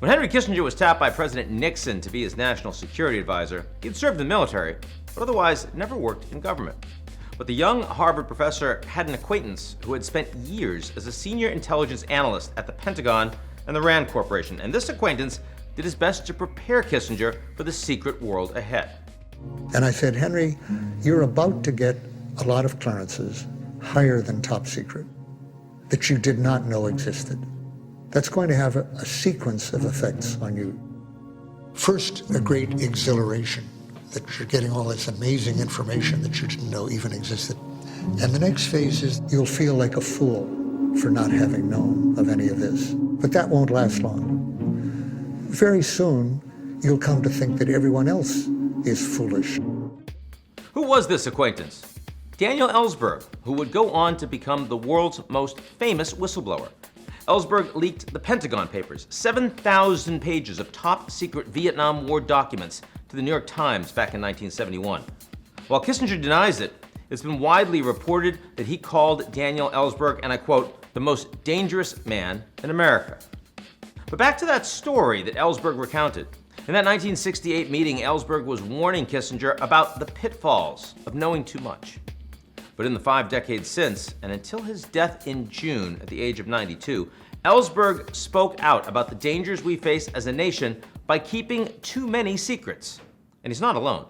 When Henry Kissinger was tapped by President Nixon to be his national security advisor, he had served in the military, but otherwise never worked in government. But the young Harvard professor had an acquaintance who had spent years as a senior intelligence analyst at the Pentagon and the Rand Corporation, and this acquaintance did his best to prepare Kissinger for the secret world ahead. And I said, Henry, you're about to get a lot of clearances higher than top secret that you did not know existed. That's going to have a sequence of effects on you. First, a great exhilaration that you're getting all this amazing information that you didn't know even existed. And the next phase is you'll feel like a fool for not having known of any of this. But that won't last long. Very soon, you'll come to think that everyone else is foolish. Who was this acquaintance? Daniel Ellsberg, who would go on to become the world's most famous whistleblower. Ellsberg leaked the Pentagon Papers, 7,000 pages of top secret Vietnam War documents, to the New York Times back in 1971. While Kissinger denies it, it's been widely reported that he called Daniel Ellsberg, and I quote, the most dangerous man in America. But back to that story that Ellsberg recounted. In that 1968 meeting, Ellsberg was warning Kissinger about the pitfalls of knowing too much. But in the 5 decades since, and until his death in June at the age of 92, Ellsberg spoke out about the dangers we face as a nation by keeping too many secrets. And he's not alone.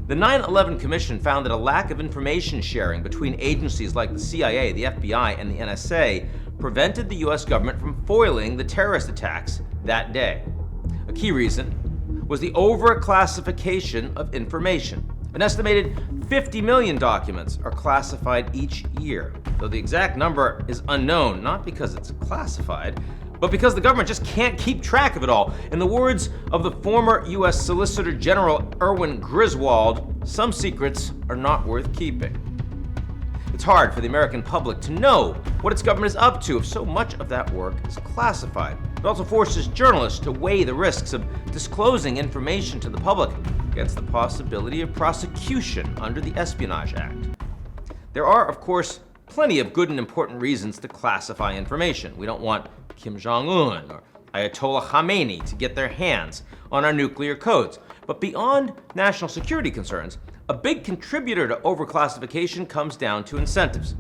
The 9/11 Commission found that a lack of information sharing between agencies like the CIA, the FBI, and the NSA prevented the US government from foiling the terrorist attacks that day. A key reason was the overclassification of information. An estimated 50 million documents are classified each year, though the exact number is unknown, not because it's classified, but because the government just can't keep track of it all. In the words of the former US Solicitor General Erwin Griswold, some secrets are not worth keeping. It's hard for the American public to know what its government is up to if so much of that work is classified. It also forces journalists to weigh the risks of disclosing information to the public against the possibility of prosecution under the Espionage Act. There are, of course, plenty of good and important reasons to classify information. We don't want Kim Jong-un or Ayatollah Khamenei to get their hands on our nuclear codes. But beyond national security concerns, a big contributor to overclassification comes down to incentives.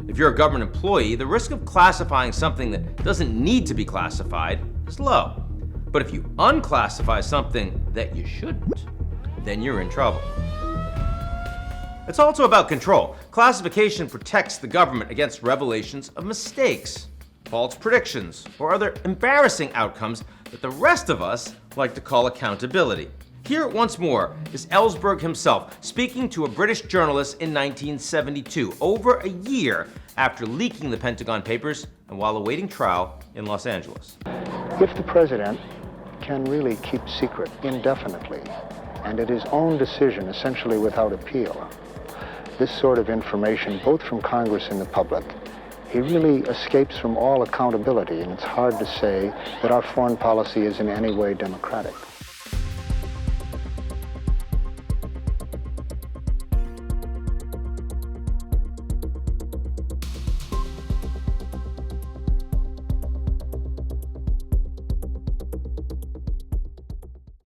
If you're a government employee, the risk of classifying something that doesn't need to be classified is low. But if you unclassify something that you shouldn't, then you're in trouble. It's also about control. Classification protects the government against revelations of mistakes, false predictions, or other embarrassing outcomes that the rest of us like to call accountability. Here once more is Ellsberg himself speaking to a British journalist in 1972, over a year after leaking the Pentagon Papers and while awaiting trial in Los Angeles. If the president can really keep secret indefinitely and at his own decision, essentially without appeal, this sort of information, both from Congress and the public, he really escapes from all accountability, and it's hard to say that our foreign policy is in any way democratic.